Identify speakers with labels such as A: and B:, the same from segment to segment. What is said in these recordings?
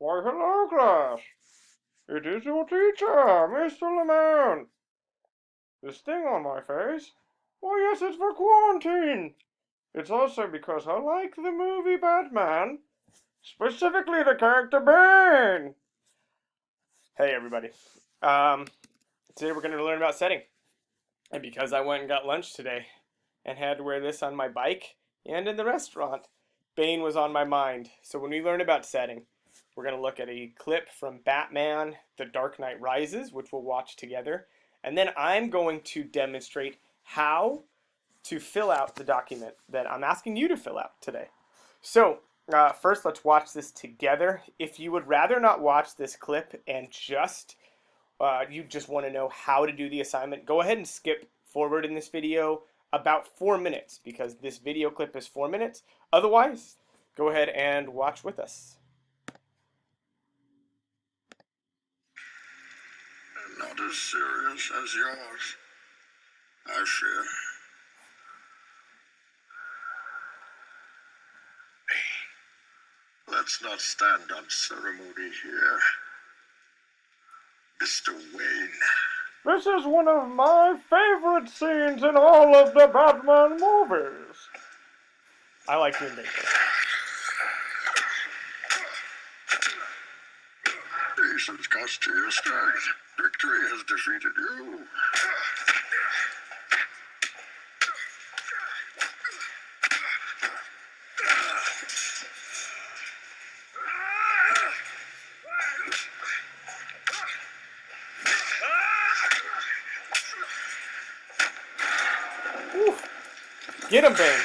A: Why, hello, class. It is your teacher, Mr. Lemon. This thing on my face? Why, yes, it's for quarantine. It's also because I like the movie Batman, specifically the character Bane. Hey, everybody. Today we're going to learn about setting. And because I went and got lunch today and had to wear this on my bike and in the restaurant, Bane was on my mind. So when we learn about setting, we're going to look at a clip from Batman The Dark Knight Rises, which we'll watch together. And then I'm going to demonstrate how to fill out the document that I'm asking you to fill out today. So first, let's watch this together. If you would rather not watch this clip and you just want to know how to do the assignment, go ahead and skip forward in this video about 4 minutes because this video clip is 4 minutes. Otherwise, go ahead and watch with us.
B: Not as serious as yours, I fear. Let's not stand on ceremony here. Mr. Wayne.
A: This is one of my favorite scenes in all of the Batman movies. I like to make this.
B: Patience cost you your strength. Victory has defeated you.
A: Oof. Get him, Bane.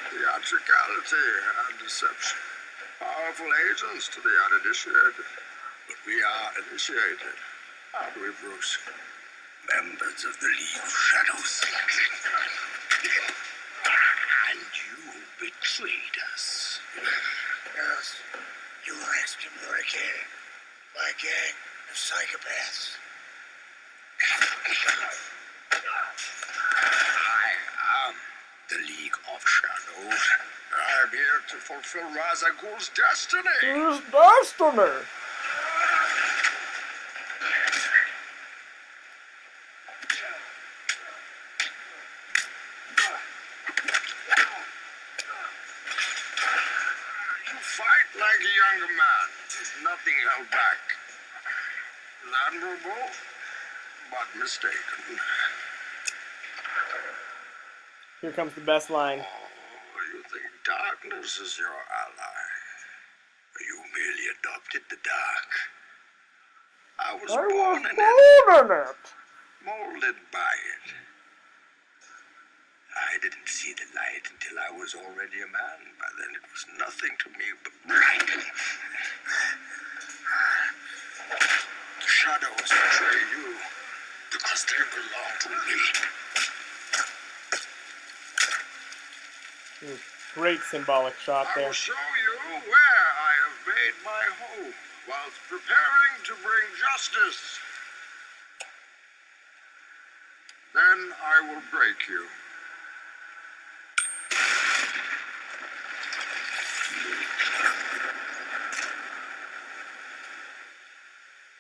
B: Theatricality and deception. Powerful agents to the uninitiated. But we are initiated, aren't we, Bruce? Members of the League of Shadows. And you betrayed us. Yes, you were excommunicated by a gang of psychopaths. I am the League of Shadows. I'm here to fulfill Ra's al Ghul's destiny.
A: His destiny.
B: You fight like a younger man, with nothing held back. Admirable, but mistaken.
A: Here comes the best line.
B: Oh, you think darkness is your ally? You merely adopted the dark. I was born in it, molded by it. I didn't see the light until I was already a man. By then it was nothing to me but blind. The shadows betray you because they belong to me.
A: Great symbolic shot
B: I
A: there.
B: will show you where I have made my home whilst preparing to bring justice. Then I will break you.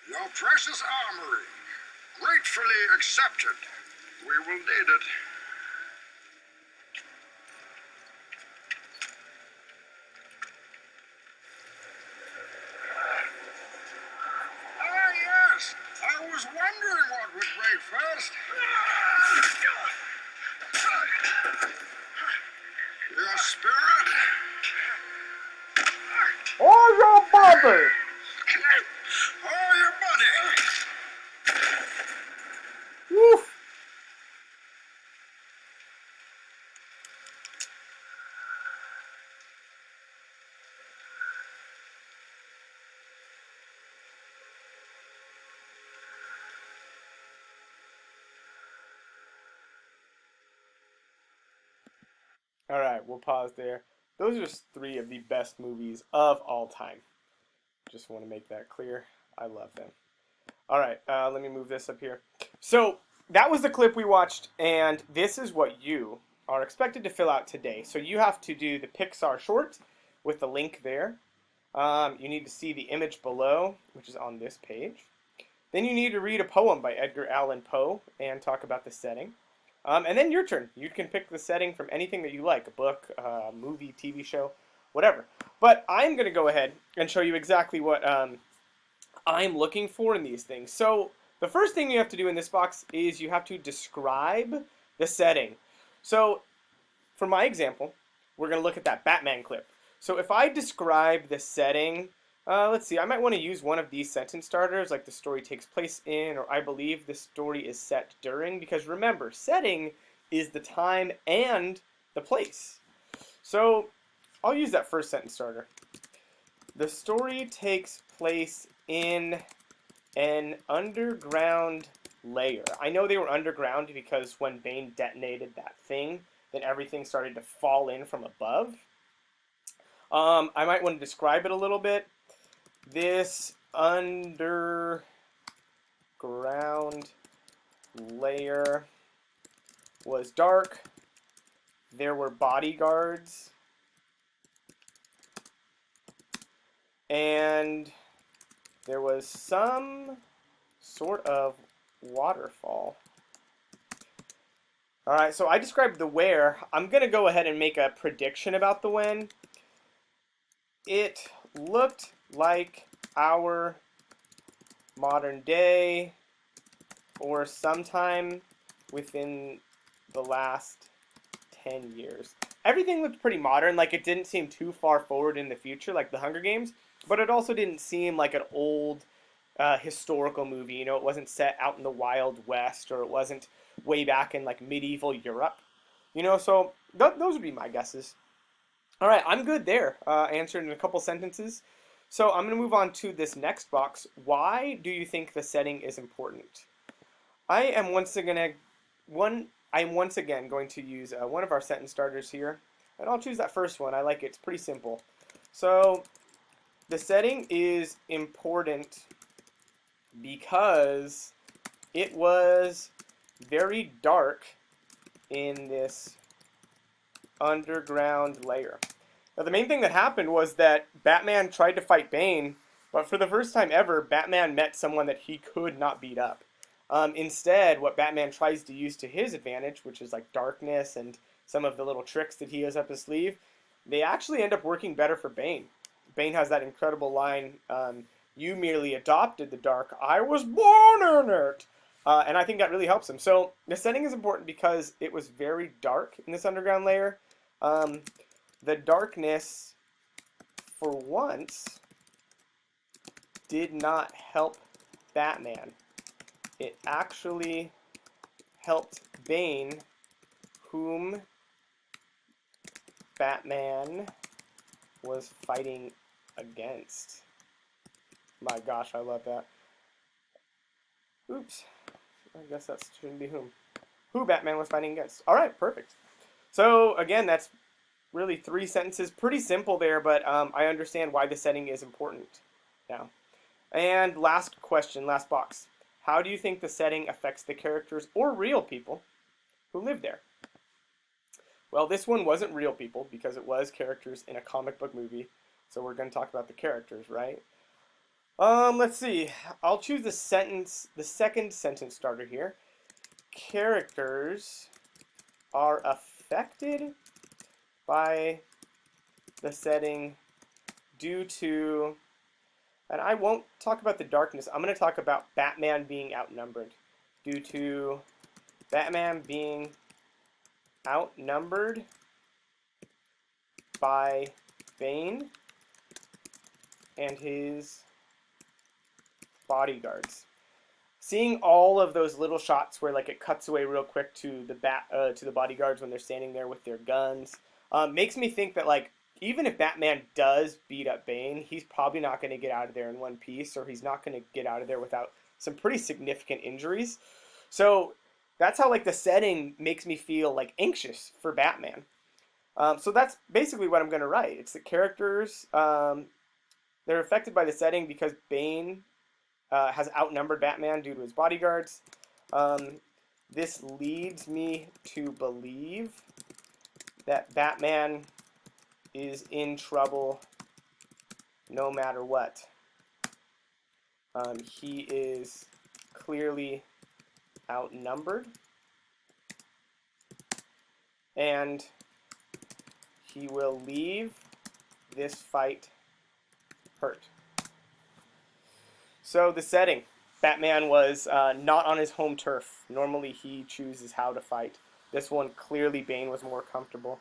B: Your precious armory, gratefully accepted. We will need it. Ah, yes. I was wondering what would break first. Your spirit.
A: Or your body.
B: Oh, your body.
C: All right, we'll pause there. Those are just three of the best movies of all time. Just want to make that clear. I love them. All right, let me move this up here. So that was the clip we watched, and this is what you are expected to fill out today. So you have to do the Pixar short with the link there. You need to see the image below, which is on this page. Then you need to read a poem by Edgar Allan Poe and talk about the setting. And then your turn. You can pick the setting from anything that you like, a book, a movie, TV show, whatever. But I'm going to go ahead and show you exactly what I'm looking for in these things. So the first thing you have to do in this box is you have to describe the setting. So for my example, we're going to look at that Batman clip. So if I describe the setting, let's see, I might want to use one of these sentence starters, like the story takes place in, or I believe the story is set during, because remember, setting is the time and the place. So I'll use that first sentence starter. The story takes place in an underground layer. I know they were underground because when Bane detonated that thing, then everything started to fall in from above. I might want to describe it a little bit. This underground layer was dark. There were bodyguards. And there was some sort of waterfall. All right, so I described the where. I'm going to go ahead and make a prediction about the when. It looked like our modern day or sometime within the last 10 years. Everything looked pretty modern, like it didn't seem too far forward in the future like the Hunger Games, but it also didn't seem like an old historical movie. You know, it wasn't set out in the Wild West, or it wasn't way back in like medieval Europe. You know, so those would be my guesses. All right, I'm good there. Answered in a couple sentences. So I'm going to move on to this next box. Why do you think the setting is important? I'm once again going to use one of our sentence starters here, and I'll choose that first one. I like it. It's pretty simple. So the setting is important because it was very dark in this underground layer. Now, the main thing that happened was that Batman tried to fight Bane, but for the first time ever, Batman met someone that he could not beat up. Instead, what Batman tries to use to his advantage, which is like darkness and some of the little tricks that he has up his sleeve, they actually end up working better for Bane. Bane has that incredible line, you merely adopted the dark, I was born in it. And I think that really helps him. So the setting is important because it was very dark in this underground layer. The darkness, for once, did not help Batman. It actually helped Bane, whom Batman was fighting against. My gosh, I love that. Oops. I guess that shouldn't be whom. Who Batman was fighting against. All right, perfect. So, again, that's really 3 sentences. Pretty simple there, but I understand why the setting is important now. And last question, last box. How do you think the setting affects the characters or real people who live there? Well, this one wasn't real people because it was characters in a comic book movie. So we're going to talk about the characters, right? Let's see. I'll choose the second sentence starter here. Characters are affected by the setting due to, and I won't talk about the darkness, I'm going to talk about Batman being outnumbered. Due to Batman being outnumbered by Bane and his bodyguards. Seeing all of those little shots where like it cuts away real quick to the bodyguards when they're standing there with their guns, makes me think that like even if Batman does beat up Bane, he's probably not going to get out of there in one piece, or he's not going to get out of there without some pretty significant injuries. So that's how like the setting makes me feel like anxious for Batman. So that's basically what I'm going to write. It's the characters. They're affected by the setting because Bane has outnumbered Batman due to his bodyguards. This leads me to believe that Batman is in trouble no matter what. He is clearly outnumbered, and he will leave this fight hurt. So the setting. Batman was not on his home turf. Normally he chooses how to fight. This one, clearly Bane was more comfortable.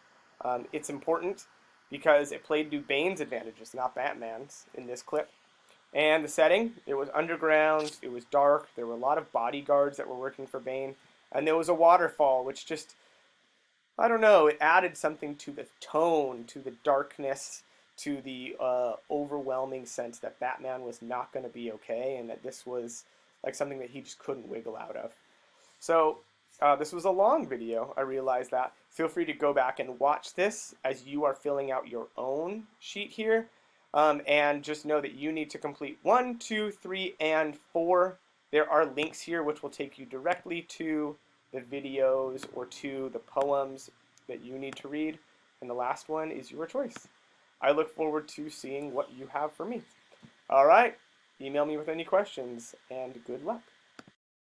C: It's important because it played to Bane's advantages, not Batman's, in this clip. And the setting, it was underground, it was dark, there were a lot of bodyguards that were working for Bane, and there was a waterfall, which just, I don't know, it added something to the tone, to the darkness, to the overwhelming sense that Batman was not going to be okay, and that this was like something that he just couldn't wiggle out of. So this was a long video, I realize that. Feel free to go back and watch this as you are filling out your own sheet here. And just know that you need to complete 1, 2, 3, and 4. There are links here which will take you directly to the videos or to the poems that you need to read. And the last one is your choice. I look forward to seeing what you have for me. All right, email me with any questions, and good luck.